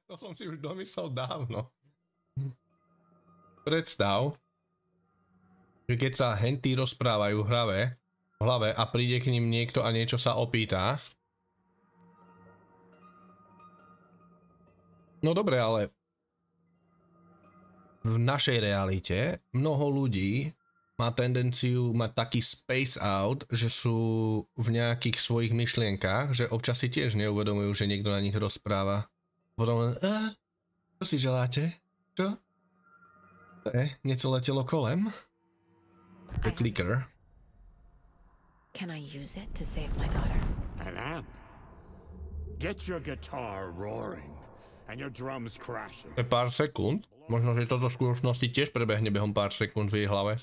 To som si už domyslel dávno. Predstav, že keď sa henty rozprávajú v hlave a príde k ním niekto a niečo sa opýta. No dobre, ale v našej realite mnoho ľudí má tendenciu mať taký space out, že sú v nejakých svojich myšlienkách, že občas si tiež neuvedomujú, že niekto na nich rozpráva. Potom len, čo si želáte? Čo? Niečo letelo kolem? The clicker. Can I use it to save my daughter? An amp. Get your guitar roaring and your drums crashing. Pár sekúnd. Možno, že toto v skutočnosti tiež prebehne behom pár sekúnd v jej hlave.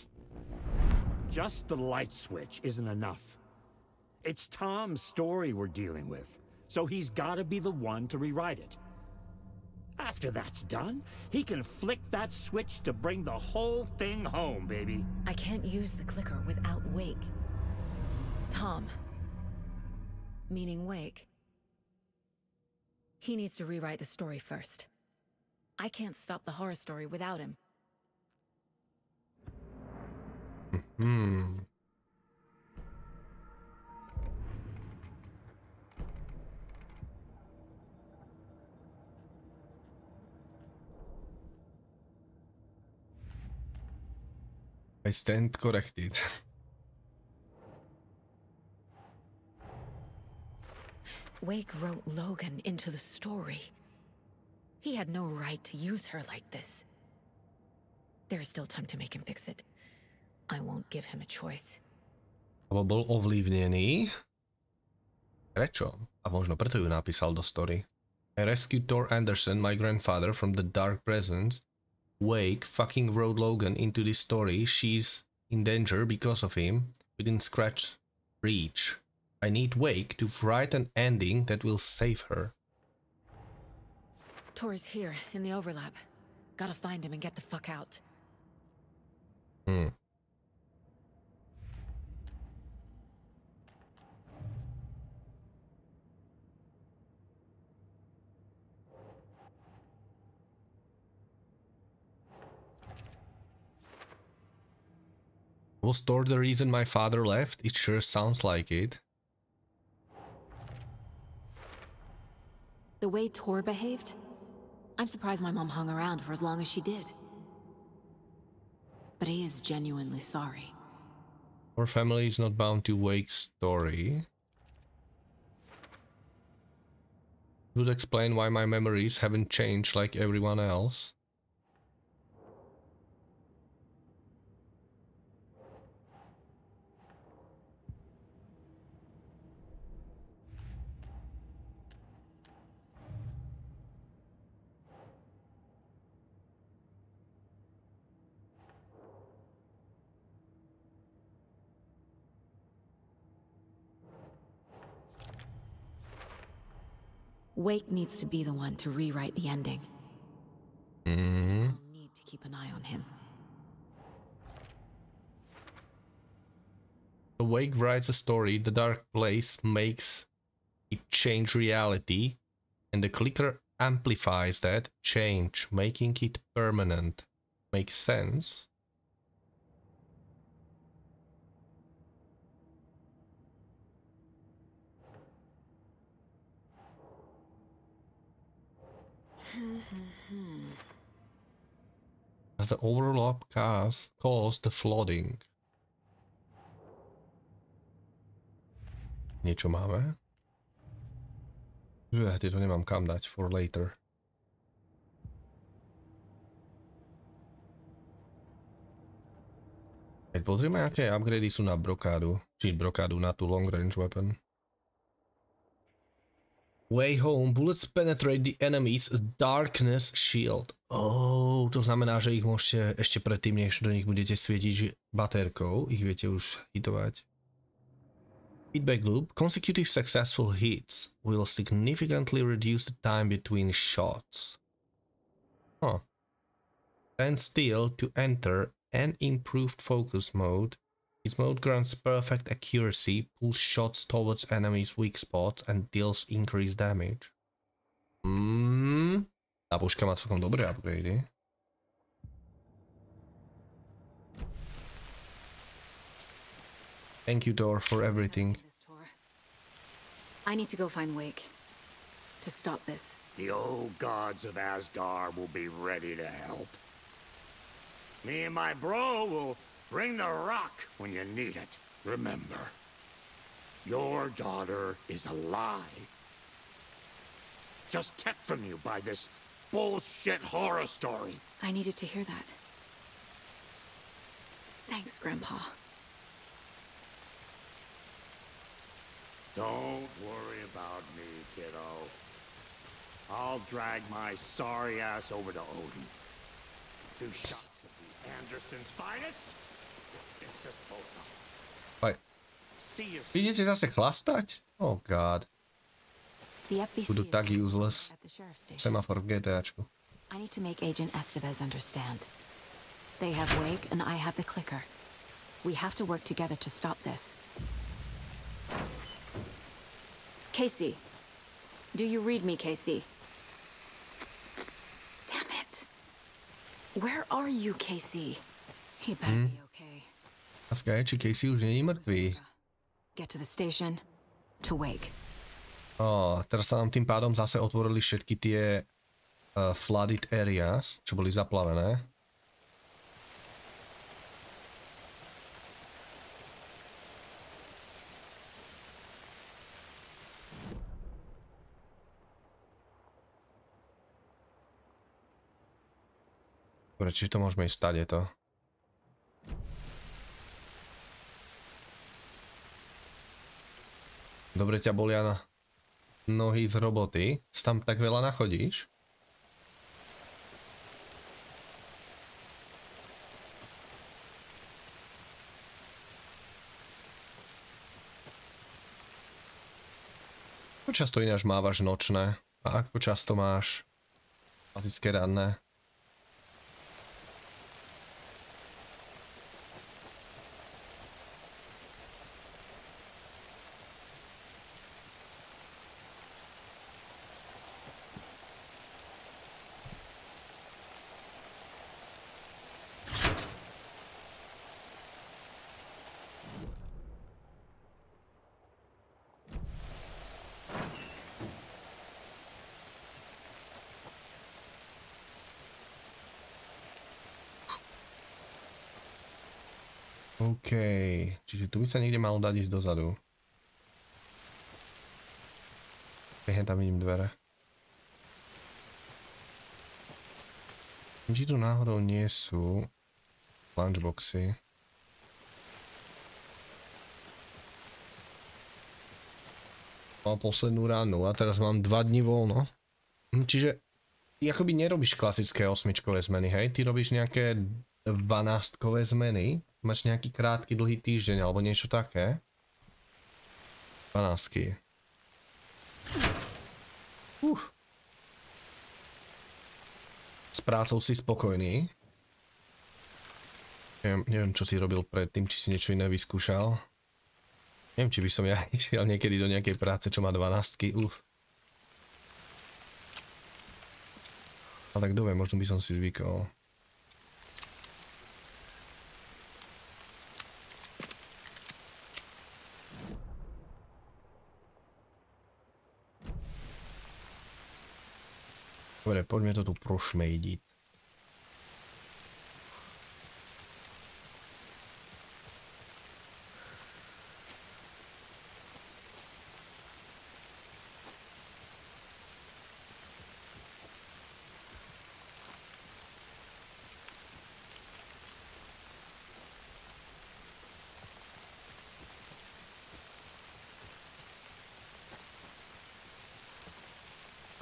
Just the light switch isn't enough. It's Tom's story we're dealing with, so he's gotta be the one to rewrite it. After that's done, he can flick that switch to bring the whole thing home, baby. I can't use the clicker without Wake. Tom, meaning Wake, he needs to rewrite the story first. I can't stop the horror story without him. I stand corrected. Wake wrote Logan into the story. He had no right to use her like this. There's still time to make him fix it. I won't give him a choice. Abo bol ovlivnený. Prečo? A možno preto ju napísal do story. I rescued Thor Anderson, my grandfather, from the dark presence. Wake fucking wrote Logan into this story. She's in danger because of him. We didn't scratch reach. I need Wake to write an ending that will save her. Thor's here in the overlap. Gotta find him and get the fuck out. Was Thor the reason my father left? It sure sounds like it. The way Tor behaved? I'm surprised my mom hung around for as long as she did. But he is genuinely sorry. Our family is not bound to Wake's story. Would explain why my memories haven't changed like everyone else. Wake needs to be the one to rewrite the ending. I'll need to keep an eye on him. The Wake writes a story, the dark place makes it change reality, and the clicker amplifies that change, making it permanent. Makes sense? As the overlap caused the flooding. Niečo máme? Tieto nemám kam dať for later. Keď pozrieme, aké upgrady sú na brokádu. Či brokádu na tú long range weapon. Way home, bullets penetrate the enemy's darkness shield. To znamená, že ich môžete ešte predtým, než do nich budete svietiť batérkou, ich viete už hitovať. Feedback loop. Consecutive successful hits will significantly reduce the time between shots. Stand still to enter an improved focus mode. This mode grants perfect accuracy, pulls shots towards enemies' weak spots, and deals increased damage. Tá puška má celkom dobré upgrady. Thank you, Thor, for everything. I need to go find Wake to stop this. The old gods of Asgard will be ready to help. Me and my bro will bring the rock when you need it. Remember, your daughter is a lie. Just kept from you by this bullshit horror story. I needed to hear that. Thanks, Grandpa. Don't worry about me, kiddo. I'll drag my sorry ass over to Odin. 2 shots of the Anderson's finest. Fix us both up. Aj. See you soon. Idete zase chlastať? Oh god. The FBC Budú tak useless. at the sheriff's station. Semafor v GTAčku. I need to make Agent Estevez understand. They have Wake and I have the clicker. We have to work together to stop this. Casey. Do you read me, Casey? Damn it. Where are you, Casey? He better be okay. Otázka je, či Casey už nie je mŕtvý. Get to the station, to Wake. Teraz sa nám tým pádom zase otvorili všetky tie flooded areas, čo boli zaplavené. Dobre, čiže to môžeme ísť stať, je to. Dobre ťa bolia na nohy z roboty. Tam tak veľa nachodíš? Ako často ináč mávaš nočné? A ako často máš klasické ranné? OK, čiže tu by sa niekde malo dať ísť dozadu. Tam vidím dvere. Či tu náhodou nie sú lunchboxy. Mal poslednú ránu a teraz mám 2 dni voľno. Čiže ty akoby nerobíš klasické 8-čkové zmeny, hej? Ty robíš nejaké 12-kové zmeny. Máš nejaký krátky, dlhý týždeň, alebo niečo také? 12. S prácou si spokojný. Neviem, čo si robil predtým, či si niečo iné vyskúšal. Neviem, či by som ja išiel niekedy do nejakej práce, čo má 12. Ale tak kto vie, možno by som si zvykol. Dobre, poďme to tu prošmejdiť.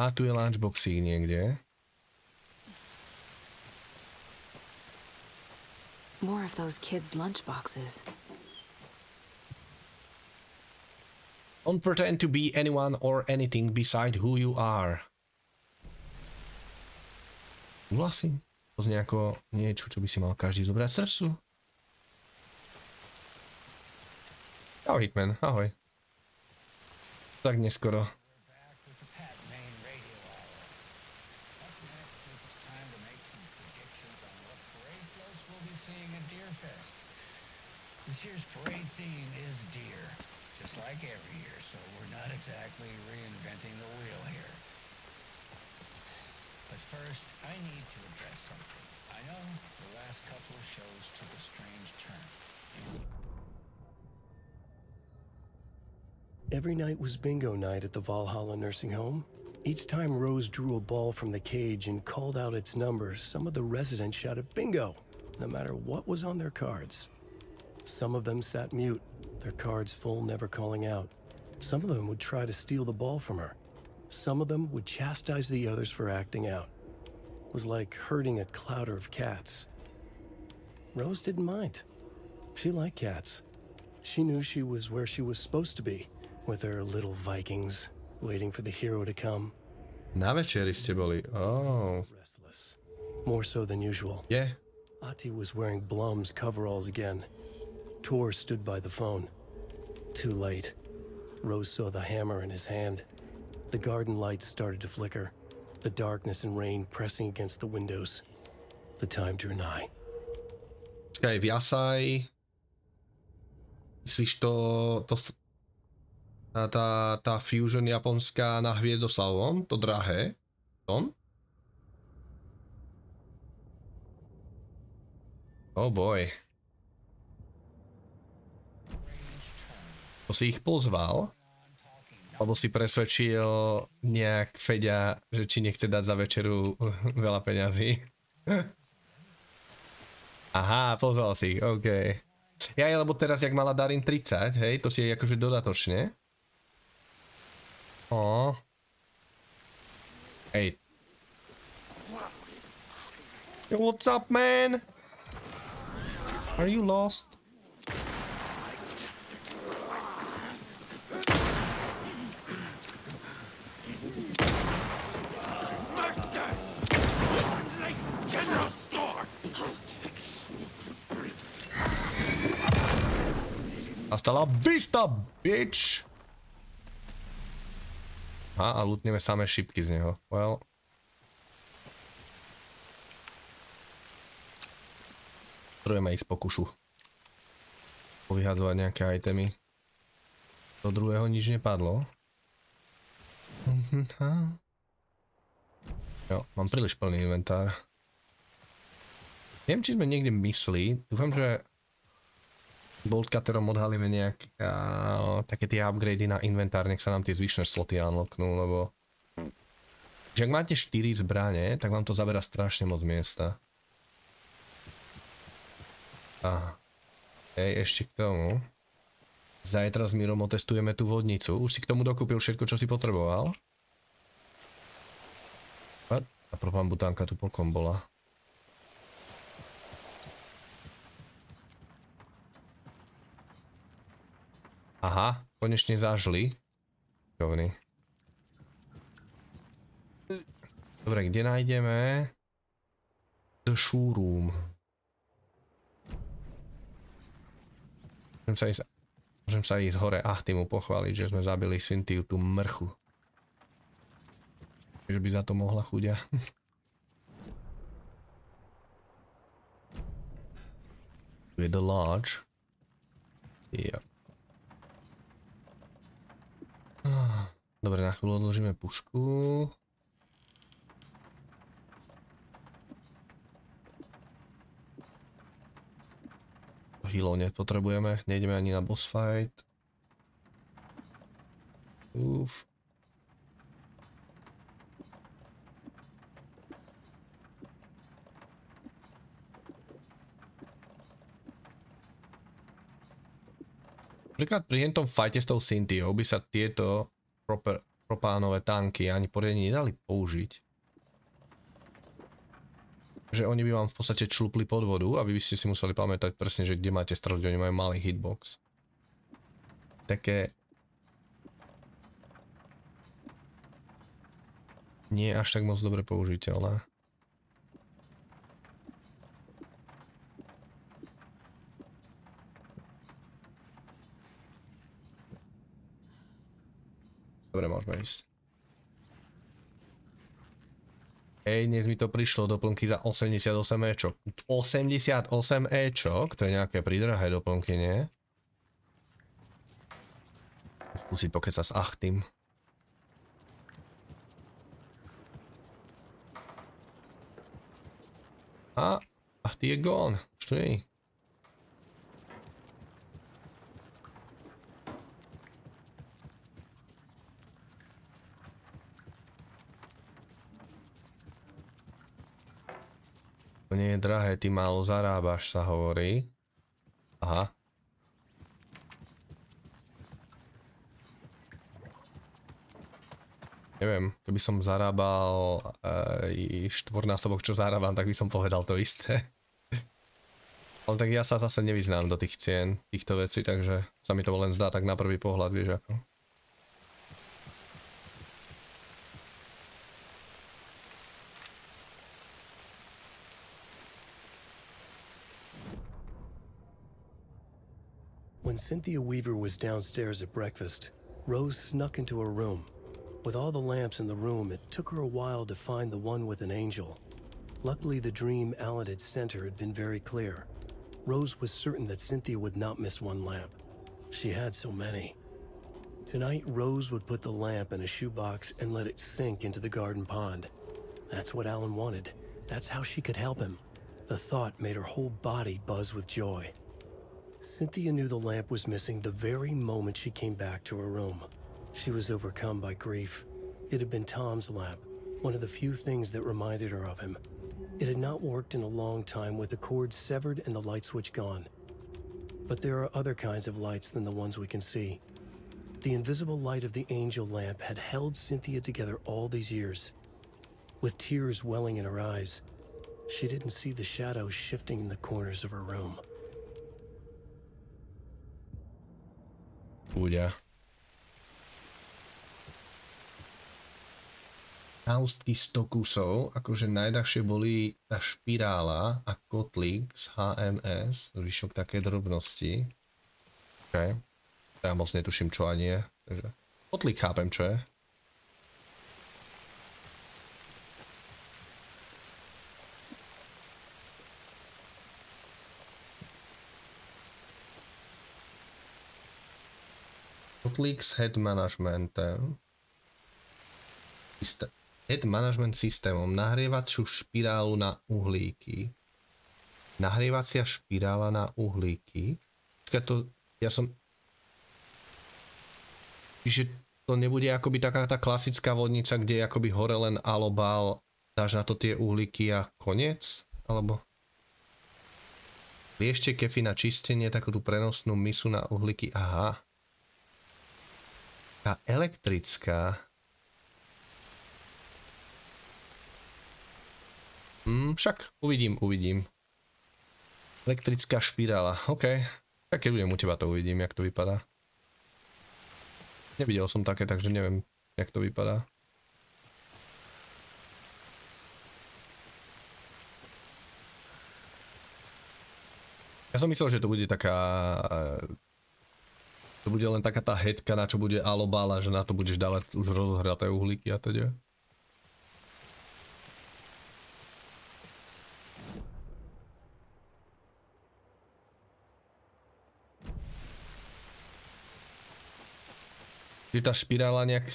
A tu je lunchboxík niekde. More of those kids' lunchboxes. Don't pretend to be anyone or anything beside who you are. Súhlasím. To znie ako niečo, čo by si mal každý zobrať srdcu. Ahoj Hitman, ahoj. Tak neskoro. fest. This year's parade theme is deer, just like every year, so we're not exactly reinventing the wheel here. But first, I need to address something. I know the last couple of shows took a strange turn. Every night was bingo night at the Valhalla nursing home. Each time Rose drew a ball from the cage and called out its number, some of the residents shouted bingo, no matter what was on their cards. Some of them sat mute, their cards full, never calling out. Some of them would try to steal the ball from her. Some of them would chastise the others for acting out. It was like herding a clouder of cats. Rose didn't mind. She liked cats. She knew she was where she was supposed to be, with her little Vikings, waiting for the hero to come. Na večeri ste boli. Oh. Restless. More so than usual. Yeah. Ati was wearing Blum's coveralls again. Tor stood by the phone. Too late. Rose saw the hammer in his hand. The garden lights started to flicker. The darkness and rain pressing against the windows. The time drew nigh. Čakaj, Viasaj. Myslíš tá fusion japonská na Hviezdoslavom? To drahé? Tom? Oh boy. To si ich pozval? Alebo si presvedčil nejak Feďa, že či nechce dať za večeru veľa peňazí? Aha, pozval si ich, OK. Ja, lebo teraz, jak mala Darin 30, hej, to si je akože dodatočne. Oh. Hey. Yo, what's up, man? Are you lost? Hasta la vista, bitch! Aha, a lutneme samé šipky z neho. Well. Potrebujeme ísť po kušu. Povyhadzovať nejaké itemy. Do druhého nič nepadlo. Jo, mám príliš plný inventár. Neviem, či sme niekde mysli. Dúfam, že Boltcutterom odhalíme nejaké také tie upgrady na inventár, nech sa nám tie zvyšné sloty unlocknú, lebo že ak máte 4 zbrane, tak vám to zabera strašne moc miesta. Aha. Ešte k tomu. Zajtra s Mirom otestujeme tú vodnicu. Už si k tomu dokúpil všetko, čo si potreboval. A propambutánka tu pokom bola. Aha, konečne zažli. Dobre, kde nájdeme The Showroom? Môžem sa ísť hore Achtimu pochváliť, že sme zabili Cynthia, tú mrchu. Že by za to mohla chudia. Tu je The Lodge. Yep. Dobre, na chvíľu odložíme pušku. Healov nepotrebujeme, nejdeme ani na boss fight. Uf. Napríklad pri hentom fajte s tou Cynthiou by sa tieto propánové tanky ani poriadne nedali použiť. Že oni by vám v podstate člupli pod vodu a vy by ste si museli pamätať presne, že kde máte streliť, oni majú malý hitbox. Také nie až tak moc dobre použiteľné. Dobre, môžeme ísť. Dnes mi to prišlo doplnky za 88 Ečok. 88 Ečok? To je nejaké pridrahé doplnky, nie? Skúsiť pokecať s Achtym. A Achty je gone. Čo je? To nie je drahé, ty málo zarábaš, sa hovorí. Aha. Neviem, keby som zarábal štvornásobok, čo zarábam, tak by som povedal to isté. Ale tak ja sa zase nevyznám do tých cien, týchto vecí, takže sa mi to len zdá tak na prvý pohľad, vieš ako. When Cynthia Weaver was downstairs at breakfast, Rose snuck into her room. With all the lamps in the room, it took her a while to find the one with an angel. Luckily, the dream Alan had sent her had been very clear. Rose was certain that Cynthia would not miss one lamp. She had so many. Tonight, Rose would put the lamp in a shoebox and let it sink into the garden pond. That's what Alan wanted. That's how she could help him. The thought made her whole body buzz with joy. Cynthia knew the lamp was missing the very moment she came back to her room. She was overcome by grief. It had been Tom's lamp, one of the few things that reminded her of him. It had not worked in a long time with the cord severed and the light switch gone. But there are other kinds of lights than the ones we can see. The invisible light of the angel lamp had held Cynthia together all these years. With tears welling in her eyes, she didn't see the shadows shifting in the corners of her room. Ľudia. Náustky 100 kusov, akože najdrahšie boli tá špirála a kotlík z HMS, zvyšok také drobnosti. OK. Ja moc netuším čo ani je. Takže kotlík chápem čo je. Kotlík s head managementem. Head management systémom. Nahrievaciu špirálu na uhlíky. Nahrievacia špirála na uhlíky. Počkaj, to ja som... Čiže to nebude akoby taká tá klasická vodnica, kde je akoby hore len alobál, dáš na to tie uhlíky a koniec? Alebo... Liešte kefy na čistenie, takú tú prenosnú misu na uhlíky. Aha. A elektrická. Však uvidím. Elektrická špirála, OK. Tak keď budem u teba, to uvidím, jak to vypadá. Nevidel som také, takže neviem, jak to vypadá. Ja som myslel, že to bude taká... To bude len taká tá headka, na čo bude alobála, že na to budeš dávať už rozohraté uhlíky a teda. Čiže tá špirála nejak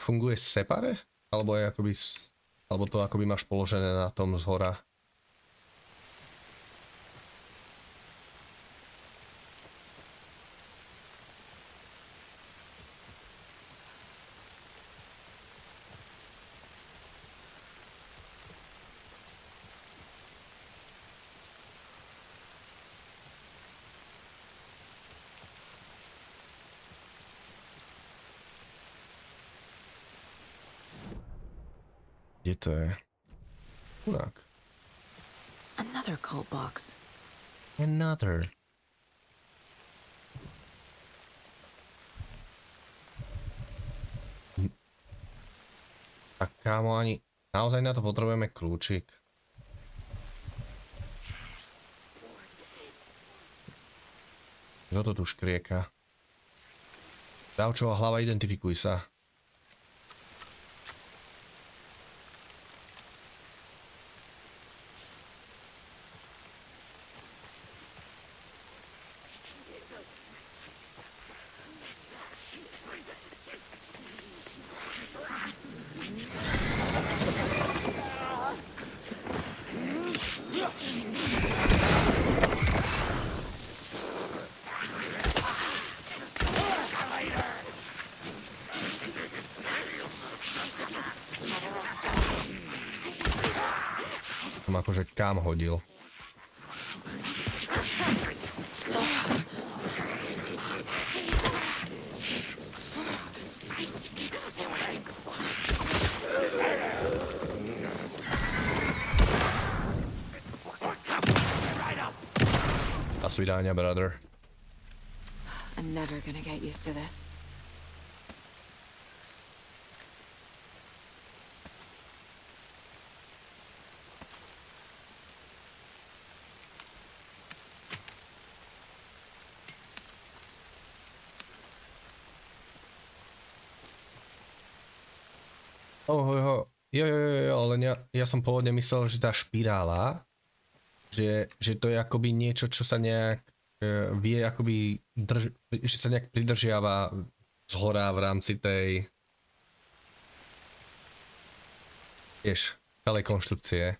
funguje separe? Alebo je akoby... Alebo to akoby máš položené na tom zhora? Kde to je? Chudák. Another cult box. Another. Tak kámo, ani... Naozaj na to potrebujeme kľúčik. Kto to tu škrieka? Dravčová hlava, identifikuj sa. som akože kam hodil. A svidania, brother. I'm never gonna get used to this. Jo, len ja som pôvodne myslel, že tá špirála, že to je akoby niečo, čo sa nejak vie akoby, že sa nejak pridržiava zhora v rámci tej, vieš, celej konštrukcie.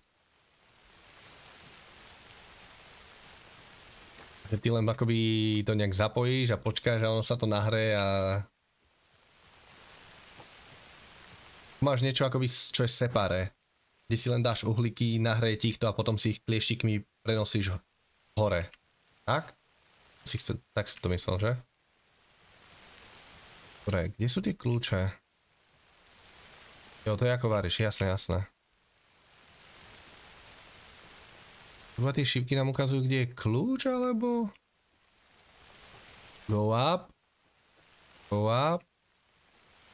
Že ty len akoby to nejak zapojíš a počkáš a ono sa to nahrie a máš niečo akoby, čo je separé, kde si len dáš uhlíky, nahreje ti to a potom si ich klieštikmi prenosíš hore. Tak? Tak si to myslel, že? Dobre, kde sú tie kľúče? Jo, to je ako varíš, jasné. Dva tie šípky nám ukazujú, kde je kľúč, alebo? Go up.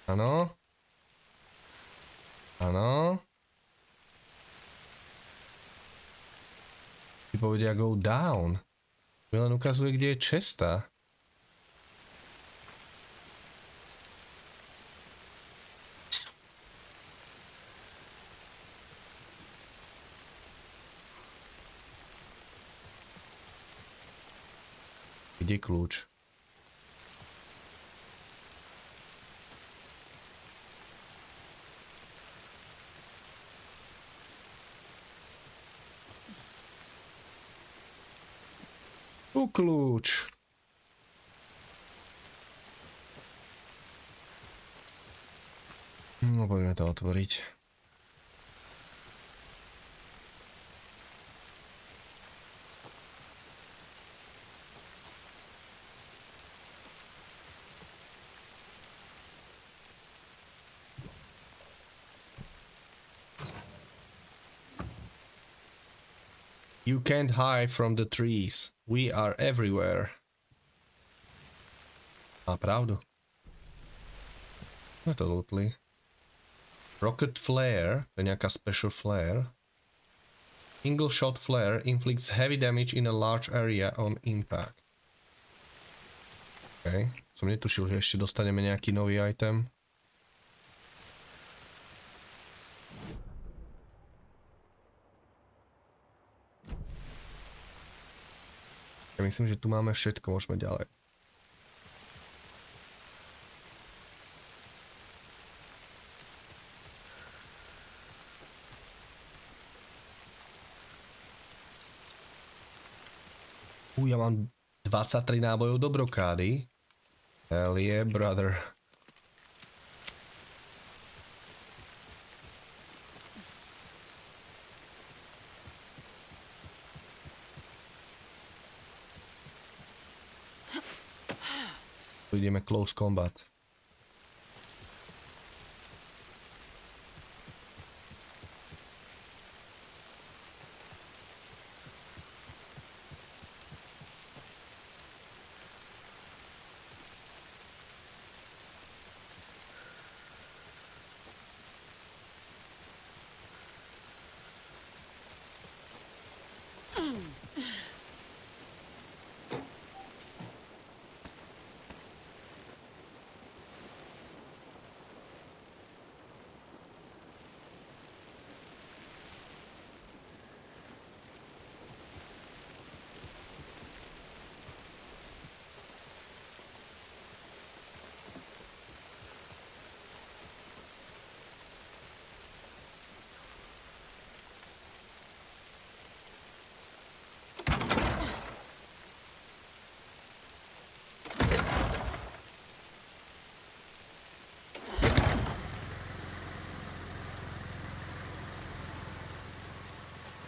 Áno. Ty povedia go down. Mi len ukazuje, kde je cesta. Kde je kľúč? Kľúč. No, poďme to otvoriť. You can't hide from the trees. We are everywhere. Má pravdu. No to lutli. Rocket flare, to je nejaká special flare. Single shot flare inflicts heavy damage in a large area on impact. OK, som netušil, že ešte dostaneme nejaký nový item. Ja myslím, že tu máme všetko, môžeme ďalej. Ja mám 23 nábojov do brokády. Hell yeah, brother. Ideme close combat.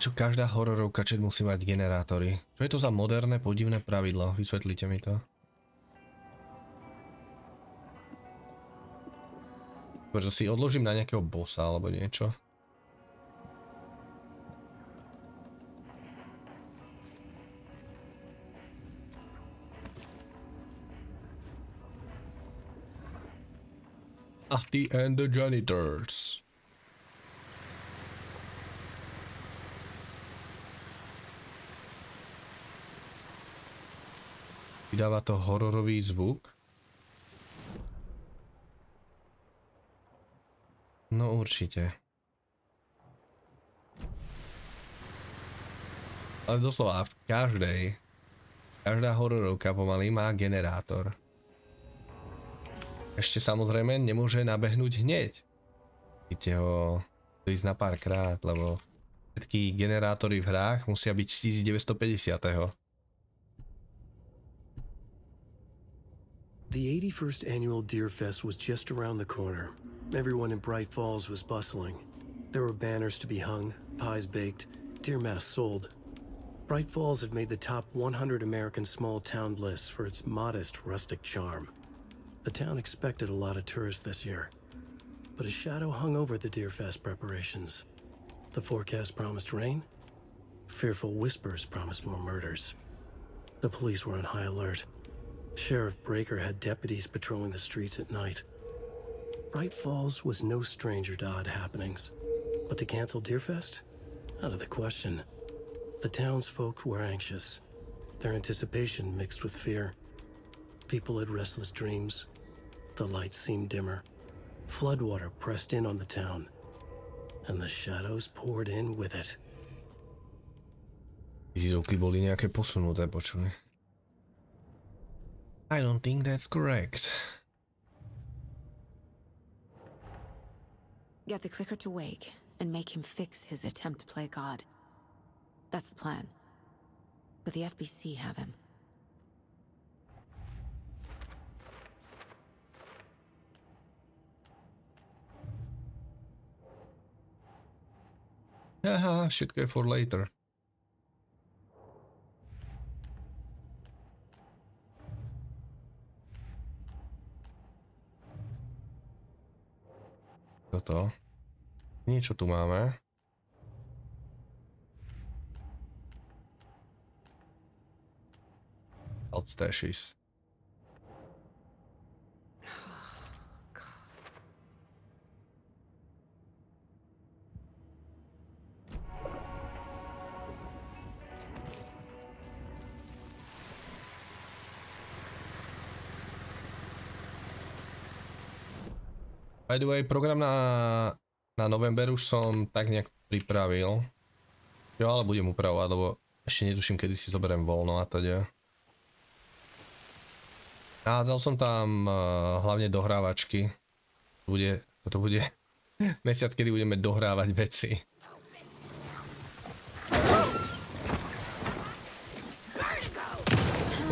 Čo každá hororovka chat musí mať generátory? Čo je to za moderné podivné pravidlo? Vysvetlite mi to. Prečo si odložím na nejakého bossa alebo niečo? Afty and the janitors. Vydáva to hororový zvuk. No určite. Ale doslova v každá hororovka pomaly má generátor. Ešte samozrejme nemôže nabehnúť hneď. Musíte ho ísť na pár krát, lebo všetky generátory v hrách musia byť 1950. The 81st annual Deer Fest was just around the corner. Everyone in Bright Falls was bustling. There were banners to be hung, pies baked, deer masks sold. Bright Falls had made the top 100 American small town lists for its modest rustic charm. The town expected a lot of tourists this year, but a shadow hung over the Deer Fest preparations. The forecast promised rain. Fearful whispers promised more murders. The police were on high alert. Sheriff Breaker had deputies patrolling the streets at night. Bright Falls was no stranger to odd happenings, but to cancel Deerfest? Out of the question. The townsfolk were anxious, their anticipation mixed with fear. People had restless dreams. The lights seemed dimmer. Floodwater pressed in on the town, and the shadows poured in with it. Zízovky boli nejaké posunuté, počuj. I don't think that's correct. Get the clicker to wake and make him fix his attempt to play God. That's the plan. But the FBC have him. Haha, všetko je for later. Toto. Niečo tu máme. Alt stashes. By the way, program na november už som tak nejak pripravil. Jo, ale budem upravovať, lebo ešte netuším, kedy si zoberiem voľno a teda. Nahádzal som tam hlavne dohrávačky. Toto bude mesiac, kedy budeme dohrávať veci.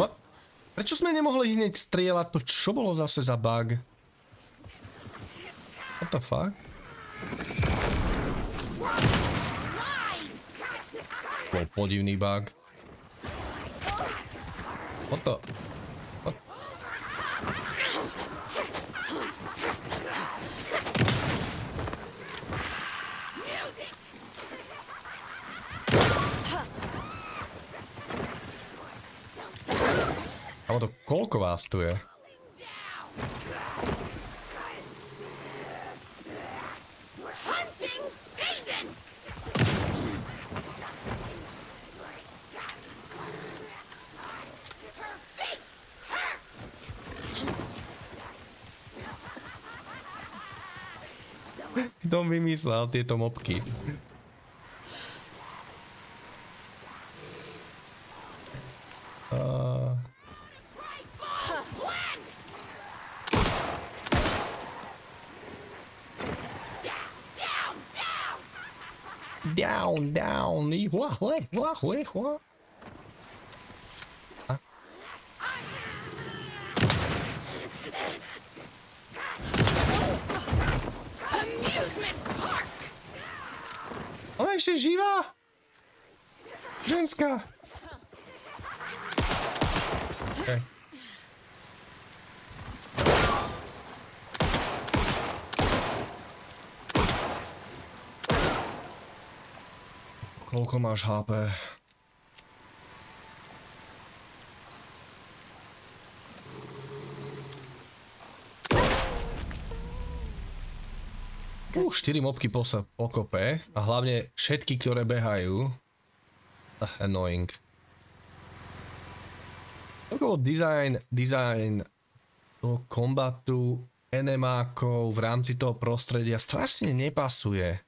What? Prečo sme nemohli hneď strieľať? To čo bolo zase za bug? What the fuck? Bol podivný bug. What the? What? Kámo, to koľko vás tu je? Kto vymyslel tieto mobky? Down. Ona ešte živá? Ženská! Okay. Koľko máš HP? Štyri mobky pokope a hlavne všetky, ktoré behajú. Annoying. Celkovo design toho kombatu enemákov v rámci toho prostredia strašne nepasuje.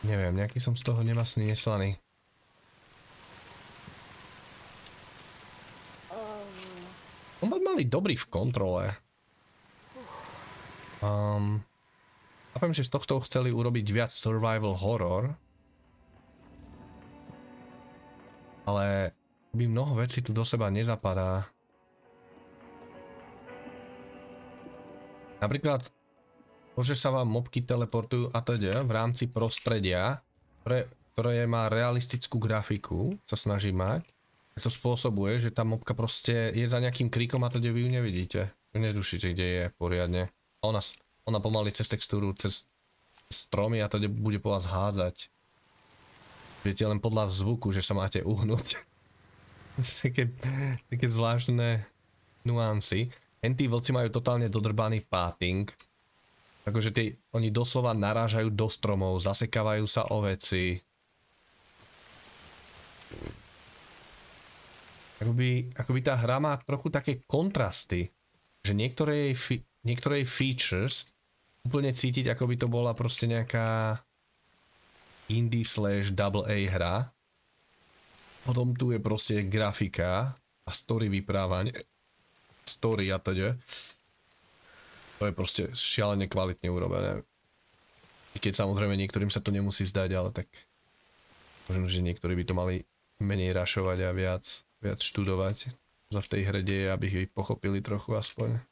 Neviem, nejaký som z toho nemastný neslaný. Kombat mali dobrý v kontrole. Chápem, že z tohto chceli urobiť viac survival horror. Ale by mnoho vecí tu do seba nezapadá. Napríklad to, že sa vám mobky teleportujú a teda v rámci prostredia, ktoré má realistickú grafiku, sa snaží mať, tak to spôsobuje, že tá mobka proste je za nejakým kríkom a teda vy ju nevidíte. Vy netušíte, kde je poriadne. A ona pomaly cez textúru, cez stromy a teda bude po vás hádzať. Viete len podľa zvuku, že sa máte uhnúť. Také zvláštne nuancy. Tí vlci majú totálne dodrbaný páting. Takže oni doslova narážajú do stromov, zasekávajú sa o veci. Akoby tá hra má trochu také kontrasty. Že niektoré features úplne cítiť, ako by to bola proste nejaká indie/AA hra. Potom tu je proste grafika a story vyprávanie. Story a teda. To je proste šialene kvalitne urobené. I keď samozrejme niektorým sa to nemusí zdať, ale tak možno, že niektorí by to mali menej rašovať a viac študovať. Za v tej hre deje, aby ich pochopili trochu aspoň.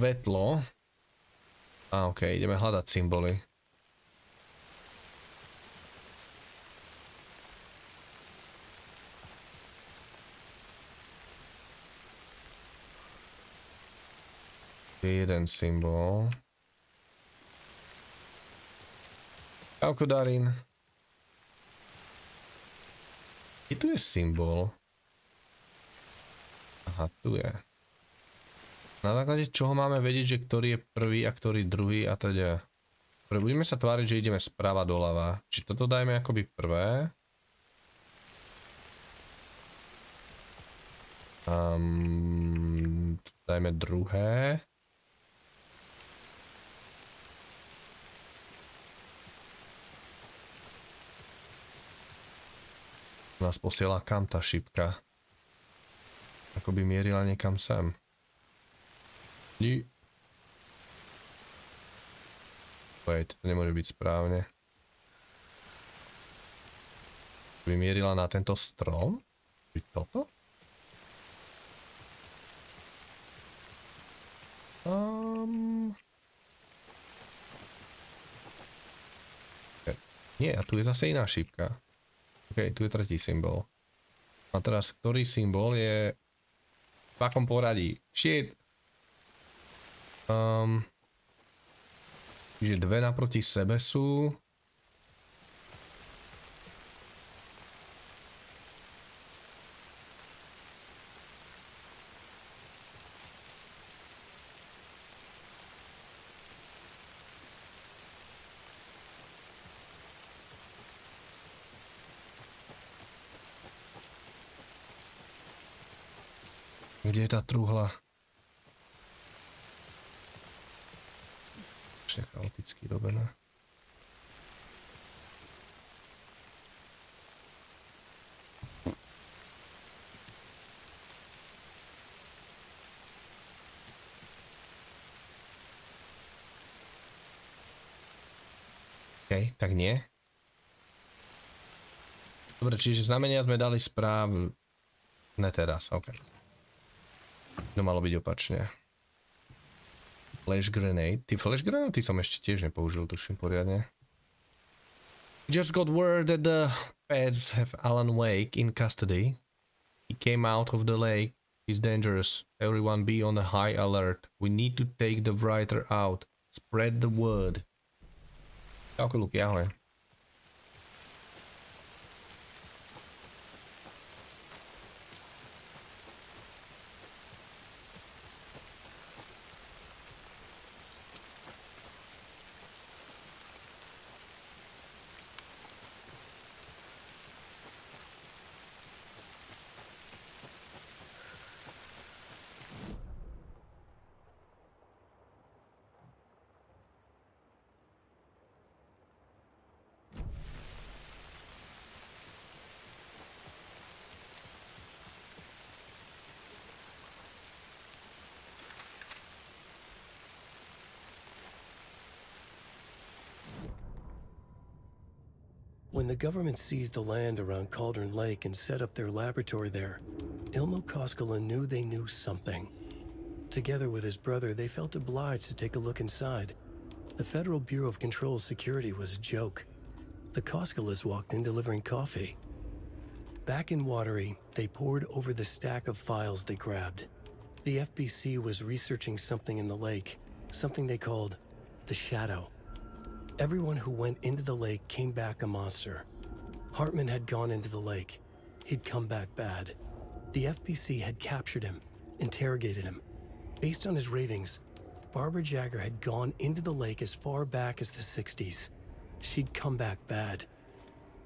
Svetlo. Ok, ideme hľadať symboly. Je jeden symbol. Čauko, Darin. I tu je symbol. Aha, tu je. Na základe čoho máme vedieť, že ktorý je prvý a ktorý druhý a teda. Budeme sa tváriť, že ideme sprava doľava. Či toto dajme akoby prvé. Dajme druhé. Nás posiela kam tá šipka? Akoby mierila niekam sem. Wait, to nemôže byť správne. Vymierila na tento strom? Byť toto? Nie, a tu je zase iná šípka. Ok, tu je tretí symbol. A teraz, ktorý symbol je v akom poradí? Shit! Čiže dve naproti sebe sú. Kde je tá truhla? Chaoticky robené. OK, tak nie. Dobre, čiže znamenia sme dali správ... Ne teraz, OK. No malo byť opačne. Flash grenade. Ty flash grenade som ešte tiež nepoužil, tuším poriadne. Just got word that the feds have Alan Wake in custody. He came out of the lake. He's dangerous. Everyone be on a high alert. We need to take the writer out. Spread the word. Čauko, Luky, ahoj. When the government seized the land around Cauldron Lake and set up their laboratory there, Ilmo Koskela knew they knew something. Together with his brother, they felt obliged to take a look inside. The Federal Bureau of Control's security was a joke. The Koskelas walked in delivering coffee. Back in Watery, they pored over the stack of files they grabbed. The FBC was researching something in the lake, something they called the Shadow. Everyone who went into the lake came back a monster. Hartman had gone into the lake. He'd come back bad. The FBC had captured him, interrogated him. Based on his ravings, Barbara Jagger had gone into the lake as far back as the 60s. She'd come back bad.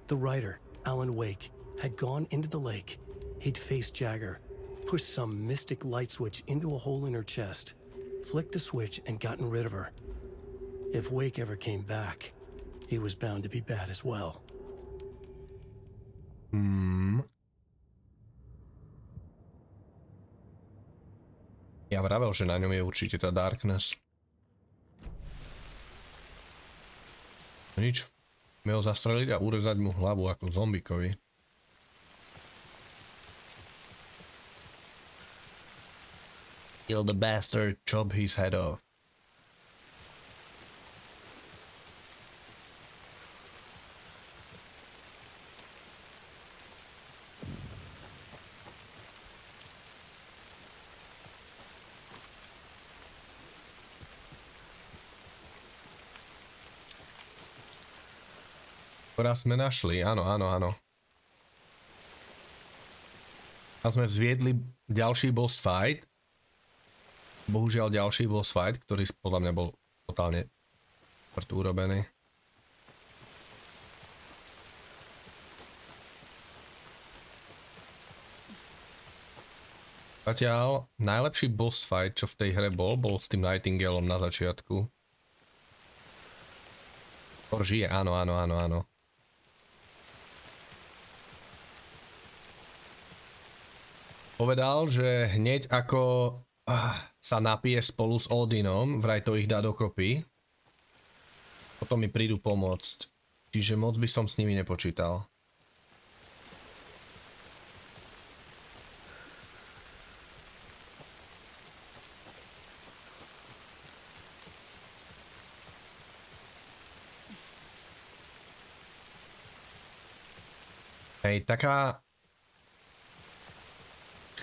The writer, Alan Wake, had gone into the lake. He'd faced Jagger, pushed some mystic light switch into a hole in her chest, flicked the switch and gotten rid of her. If Wake ever came back, he was bound to be bad as well. Ja vravel, že na ňom je určite tá darkness. Nič. Sme ho zastreliť a urezať mu hlavu ako zombikovi. Kill the bastard, chop his head off. Raz sme našli, áno. Tam sme zviedli ďalší boss fight. Bohužiaľ ďalší boss fight, ktorý podľa mňa bol totálne urobený. Zatiaľ najlepší boss fight, čo v tej hre bol s tým Nightingaleom na začiatku. Žije, áno. Povedal, že hneď ako sa napije spolu s Odinom, vraj to ich dá dokopy, potom mi prídu pomôcť. Čiže moc by som s nimi nepočítal. Hej, taká...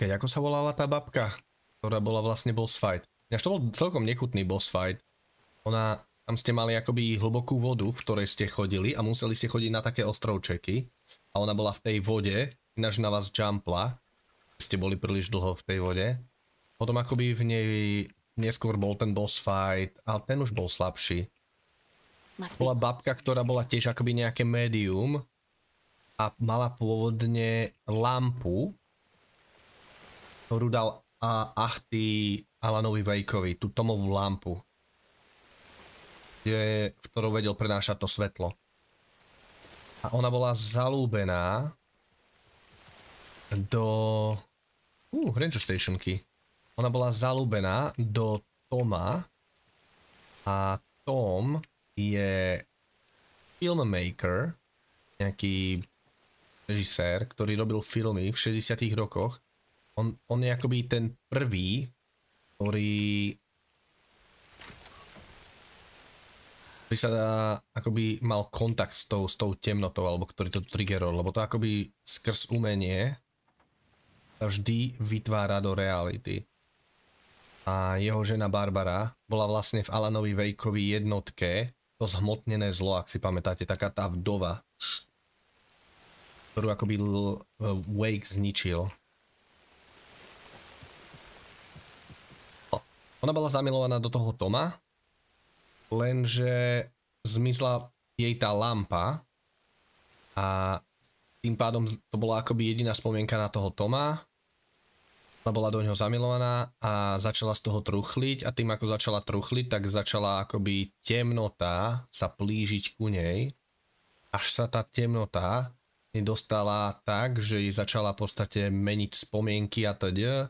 Počkaj, ako sa volala tá babka, ktorá bola vlastne boss fight? Až to bol celkom nechutný boss fight. Tam ste mali akoby hlbokú vodu, v ktorej ste chodili a museli ste chodiť na také ostrovčeky. A ona bola v tej vode, ináč na vás jumpla. Ste boli príliš dlho v tej vode. Potom akoby v nej neskôr bol ten boss fight, ale ten už bol slabší. Bola babka, ktorá bola tiež akoby nejaké médium. A mala pôvodne lampu, ktorú dal Achty Alanovi Wakeovi, tú tomovú lampu, v ktorou vedel prenášať to svetlo. A ona bola zalúbená do... Ranger Stationky. Ona bola zalúbená do Toma a Tom je filmmaker, nejaký režisér, ktorý robil filmy v 60. rokoch. On je akoby ten prvý, ktorý sa akoby mal kontakt s tou temnotou, alebo ktorý to triggerol, lebo to akoby skrz umenie sa vždy vytvára do reality. A jeho žena Barbara bola vlastne v Alanovi Wakeovi jednotke to zhmotnené zlo, ak si pamätáte, taká tá vdova, ktorú akoby Wake zničil. Ona bola zamilovaná do toho Toma, lenže zmizla jej tá lampa a tým pádom to bola akoby jediná spomienka na toho Toma. Ona bola do ňoho zamilovaná a začala z toho truchliť a tým ako začala truchliť, tak začala akoby temnota sa plížiť ku nej, až sa tá temnota nedostala tak, že jej začala v podstate meniť spomienky a teda.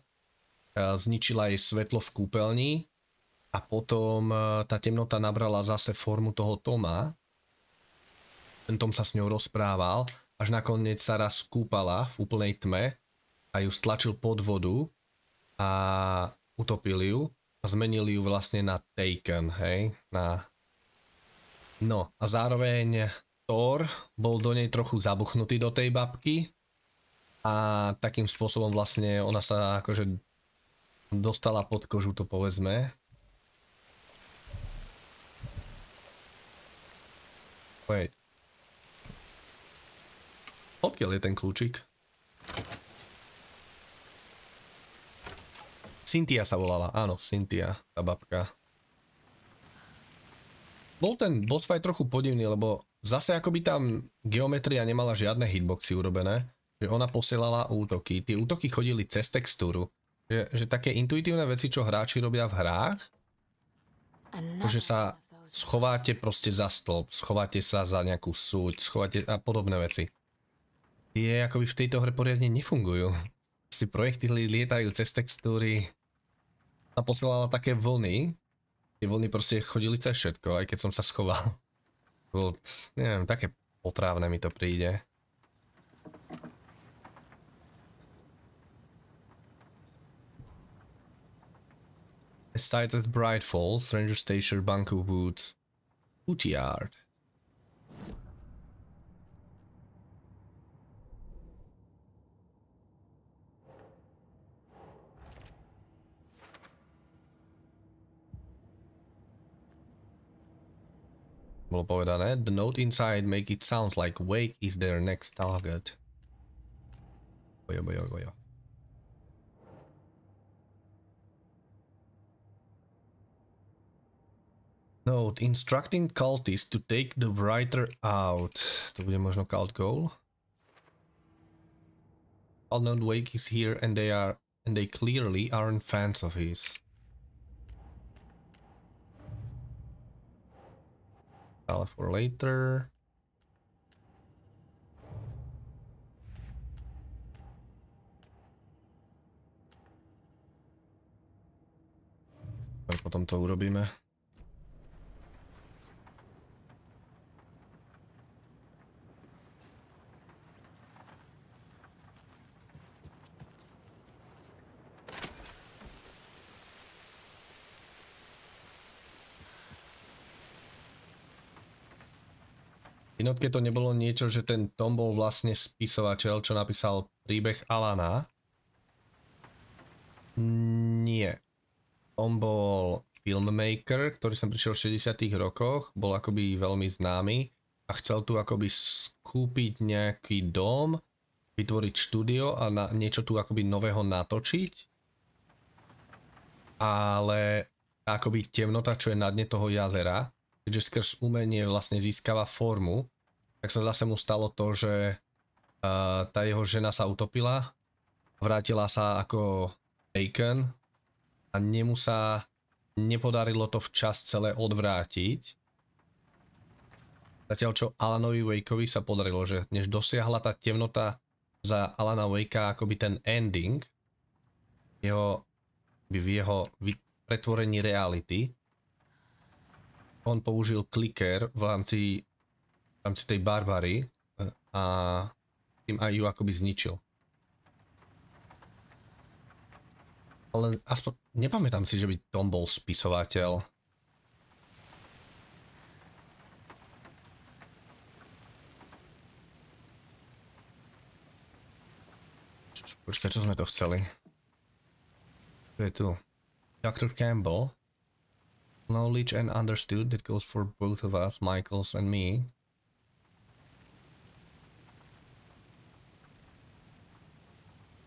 Zničila jej svetlo v kúpeľni a potom tá temnota nabrala zase formu toho Toma. Ten Tom sa s ňou rozprával, až nakoniec sa raz kúpala v úplnej tme a ju stlačil pod vodu a utopil ju a zmenili ju vlastne na Taken, hej? No a zároveň Thor bol do nej trochu zabuchnutý do tej babky a takým spôsobom vlastne ona sa akože dostala pod kožu, to povedzme. Wait. Odkiaľ je ten kľúčik? Cynthia sa volala, áno, Cynthia, tá babka. Bol ten boss fight trochu podivný, lebo zase akoby tam geometria nemala žiadne hitboxy urobené, že ona posielala útoky. Tie útoky chodili cez textúru. Že také intuitívne veci, čo hráči robia v hrách, že sa schováte proste za stĺp, schováte sa za nejakú súď, schováte a podobné veci. Tie akoby v tejto hre poriadne nefungujú. Si projektily lietajú cez textúry a posielala také vlny. Tie vlny proste chodili cez všetko, aj keď som sa schoval. Bolo, neviem, také otrávne mi to príde. Sight as Bright Falls, Ranger Station, Bunker Woods, Yard. Bolo povedané, the note inside make it sounds like Wake is their next target. Bojo. Note, instructing cultists to take the writer out. To bude možno cult goal. Unknown Wake is here and they clearly aren't fans of his. File for later. Potom to urobíme. Jednotke to nebolo niečo, že ten Tom bol vlastne spisovateľ, čo napísal príbeh Alana. Nie. On bol filmmaker, ktorý sem prišiel v 60. rokoch, bol akoby veľmi známy a chcel tu akoby skúpiť nejaký dom, vytvoriť štúdio a niečo tu akoby nového natočiť. Ale akoby temnota, čo je na dne toho jazera, keďže skrz umenie vlastne získava formu, tak sa zase mu stalo to, že tá jeho žena sa utopila, vrátila sa ako Taken a nepodarilo to včas celé odvrátiť. Zatiaľ čo Alanovi Wakeovi sa podarilo, že než dosiahla tá temnota za Alana Wakea akoby ten ending, v jeho pretvorení reality, on použil kliker v rámci v rámci tej barbary a tým aj ju akoby zničil. Ale aspoň nepamätám si, že by Tom bol spisovateľ. Počkaj, čo sme to chceli? Čo je tu? Dr. Campbell. Knowledge and understood, that goes for both of us, Michaels and me.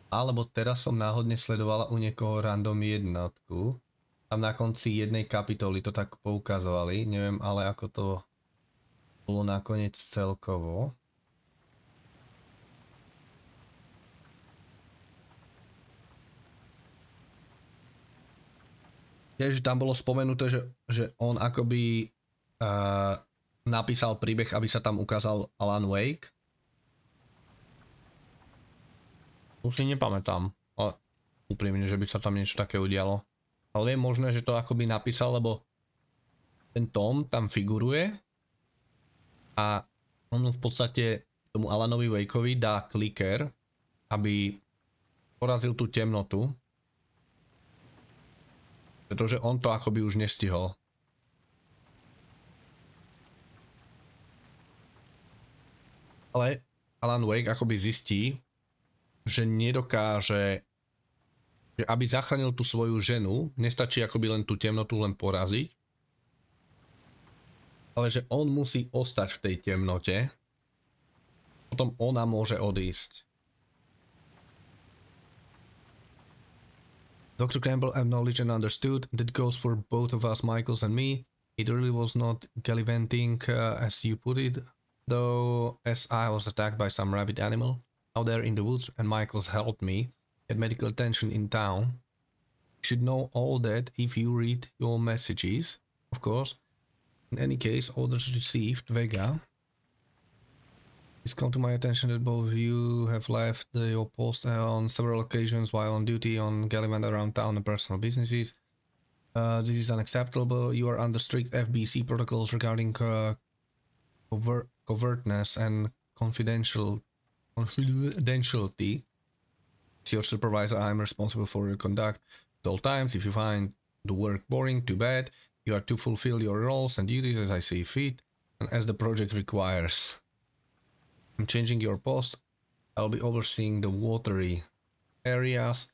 Alebo teraz som náhodne sledovala u niekoho random jednotku. Tam na konci jednej kapitoly to tak poukazovali. Neviem ale ako to bolo nakoniec celkovo. Tiež tam bolo spomenuté, že on akoby napísal príbeh, aby sa tam ukázal Alan Wake. Tu si nepamätám, ale úprimne, že by sa tam niečo také udialo. Ale je možné, že to akoby napísal, lebo ten Tom tam figuruje a on v podstate tomu Alanovi Wakeovi dá kliker, aby porazil tú temnotu. Pretože on to akoby už nestihol. Ale Alan Wake akoby zistí, že nedokáže, že aby zachránil tú svoju ženu, nestačí akoby len tú temnotu len poraziť, ale že on musí ostať v tej temnote, potom ona môže odísť. Dr. Campbell acknowledged and understood, that goes for both of us, Michaels and me. It really was not gallivanting, as you put it, though as I was attacked by some rabid animal out there in the woods and Michaels helped me get medical attention in town. You should know all that if you read your messages, of course. In any case, orders received, Vega. It's come to my attention that both of you have left your post on several occasions while on duty on Gallivant around town and personal businesses. This is unacceptable. You are under strict FBC protocols regarding covertness and confidentiality. As your supervisor, I am responsible for your conduct at all times. If you find the work boring, too bad. You are to fulfill your roles and duties as I see fit and as the project requires. I'm changing your post. I'll be overseeing the watery areas.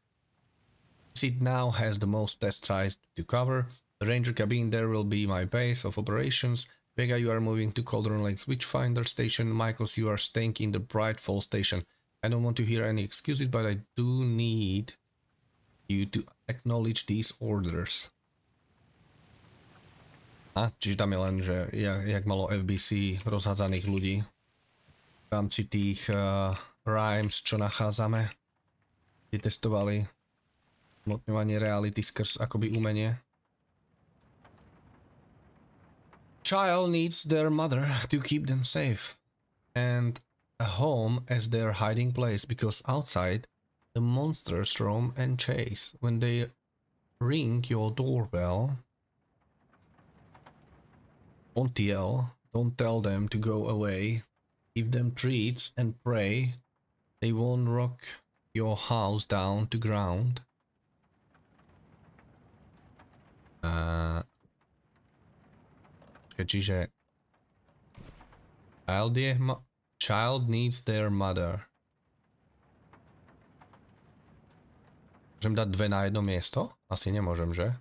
It now has the most test size to cover. The ranger cabin there will be my base of operations. Vega, you are moving to Cauldron Lake's Witchfinder station. Michaels, you are staying in the Bright Falls station. I don't want to hear any excuses, but I do need you to acknowledge these orders. A, čiže tam je len, že jak malo FBC rozhádzaných ľudí v rámci tých rhymes, čo nachádzame, kde testovali motňovanie reality skrz akoby umenie. Child needs their mother to keep them safe and a home as their hiding place, because outside the monsters roam and chase. When they ring your doorbell, don't yell, don't tell them to go away. Give them treats and pray they won't rock your house down to ground. Čiže child needs their mother. Môžem dať dve na jedno miesto? Asi nemôžem, že?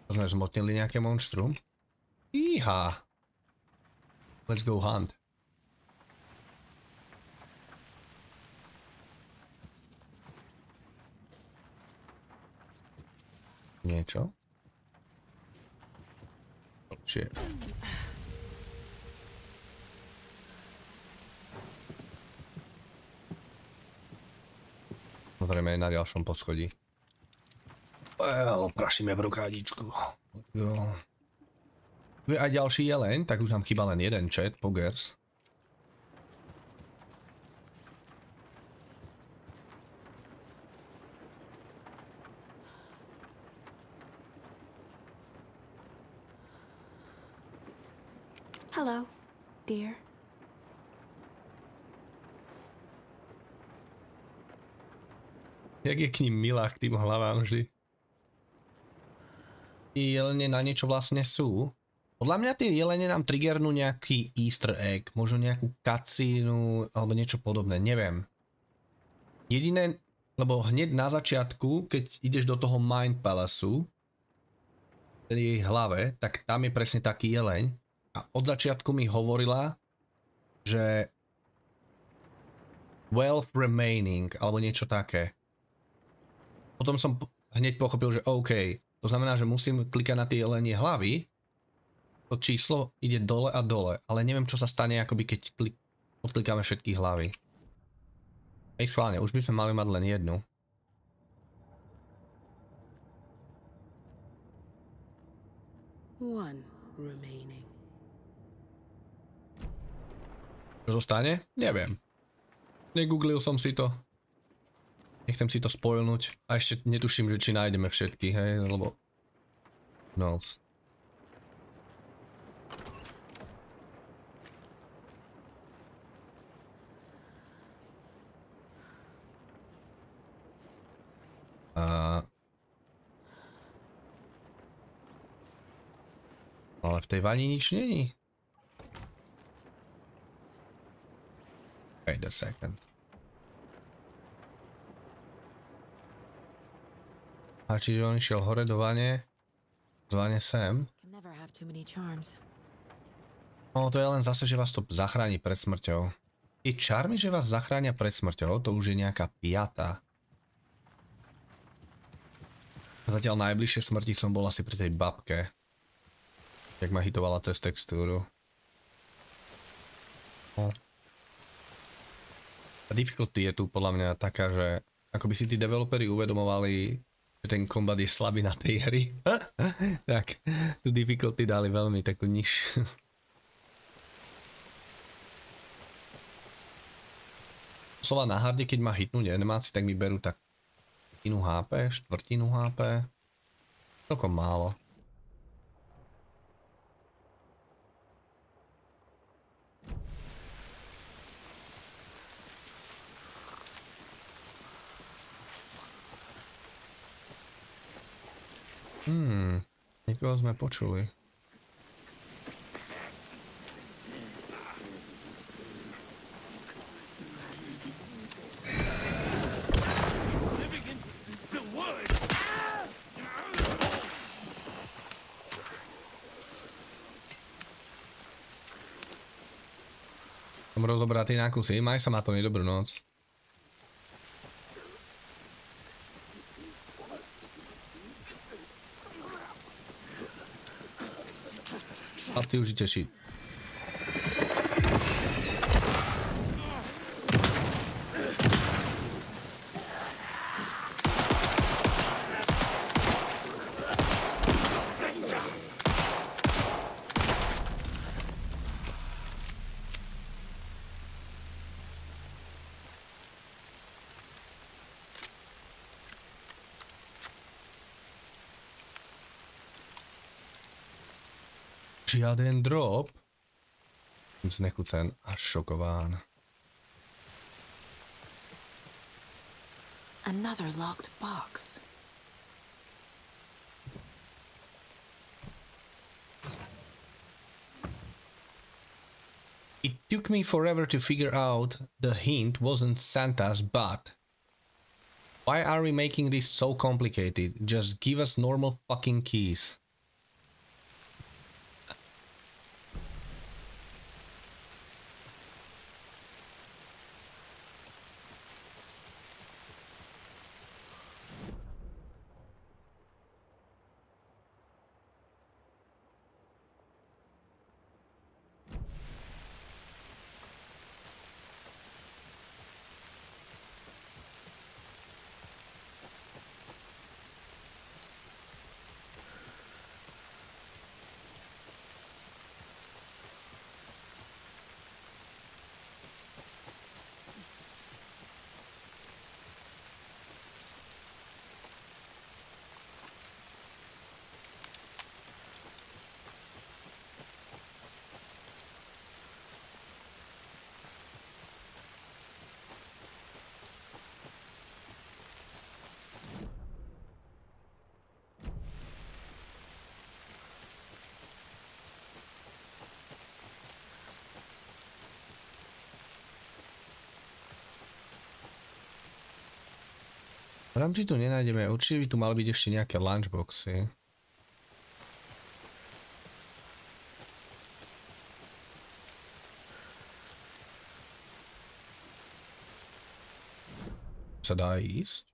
Sme zmotnili nejaké monštrum. Íha. Let's go hunt. Niečo? Oh shit. Zrejme je na ďalšom poschodí. Prašíme v rukádičku. Jo. Tu je aj ďalší jeleň, tak už nám chýba len jeden chat, Poggers. Hello, dear. Jak je k ním milá, k tým hlavám vždy. Jelene na niečo vlastne sú. Podľa mňa tie jelene nám triggernú nejaký easter egg, možno nejakú cutscénu alebo niečo podobné, neviem. Jediné, lebo hneď na začiatku, keď ideš do toho Mind Palaceu, v jej hlave, tak tam je presne taký jeleň a od začiatku mi hovorila, že wealth remaining alebo niečo také. Potom som hneď pochopil, že OK, to znamená, že musím klikať na tie jelenie hlavy. To číslo ide dole a dole, ale neviem, čo sa stane, akoby keď odklikáme všetky hlavy. Hej, schválne, už by sme mali mať len jednu. One remaining. Čo zostane? Neviem. Negooglil som si to. Nechcem si to spoilnúť. A ešte netuším, že či nájdeme všetky, hej, lebo... knows. Ale v tej vani nič není. Wait a second. A čiže on išiel hore do vane, z vane sem. No to je len zase, že vás to zachráni pred smrťou. Tie čarmy, že vás zachránia pred smrťou, to už je nejaká piatá. Zatiaľ najbližšie smrti som bol asi pri tej babke. Jak ma hitovala cez textúru. No. A difficulty je tu podľa mňa taká, že ako by si tí developeri uvedomovali, že ten kombat je slabý na tej hry. Tak, tu difficulty dali veľmi takú nižšiu. Slova na harde, keď ma hitnúť animácii, tak mi berú tak tretinu HP, štvrtinu HP. Celkom málo. Niekoho sme počuli. Som rozobratý na kusy, maj sa, Matony, dobrú noc. Chlapci, užite si. Žiaden drop. Jsem znechucen a šokován. Another locked box. It took me forever to figure out the hint wasn't Santa's butt. Why are we making this so complicated? Just give us normal fucking keys. Či tu nenájdeme, určite by tu mali byť ešte nejaké lunchboxy. Sa dá ísť?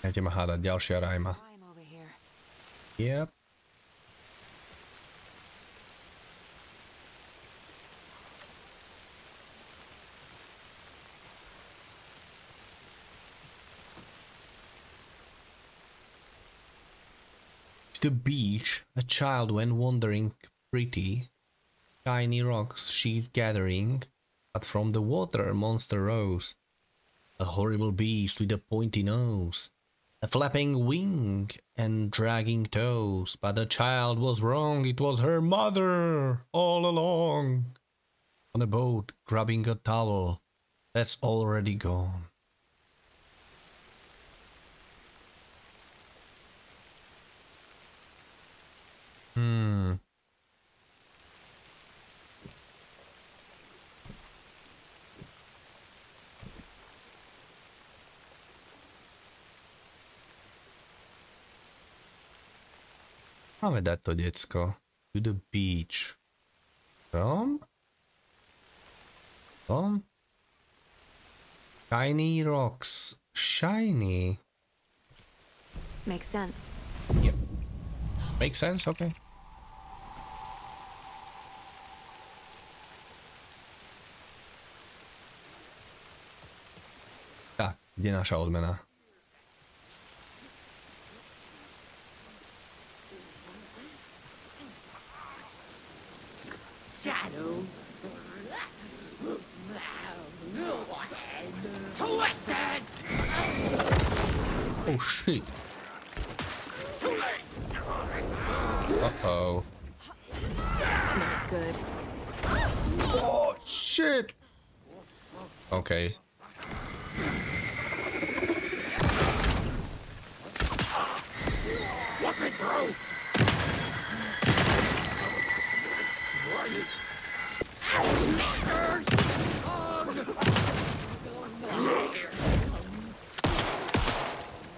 Nechajte ma hádať, ďalšia rajma. Yep. To the beach, a child went wandering pretty. Shiny rocks she's gathering, but from the water a monster rose. A horrible beast with a pointy nose. A flapping wing and dragging toes, but the child was wrong, it was her mother all along. On a boat, grabbing a towel that's already gone. Máme dať to decko. To the beach. From? Shiny rocks. Shiny. Makes sense. Yep. Makes sense, okay. Tak, kde je naša odmena? Shadows. Twisted. Oh shit. Uh-oh. Not good. Oh shit. Okay.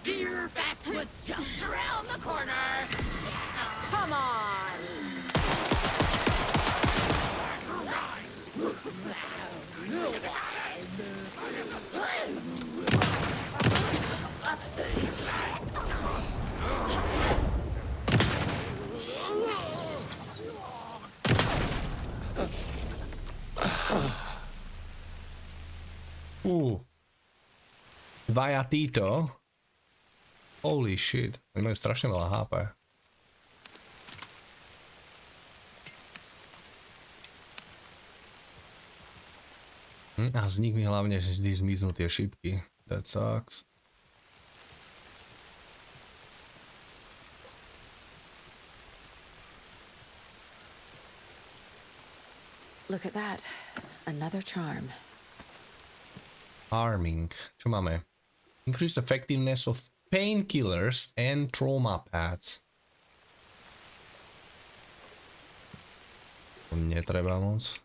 Dear Fastwood just around the corner. Come on. Dvaja títo. Holy shit. Oni majú strašne veľa HP. A z nich mi hlavne vždy zmiznú tie šipky. That sucks. Look at that. Another charm. Harming. Čo máme? Increase effectiveness of painkillers and trauma pads. To netreba moc.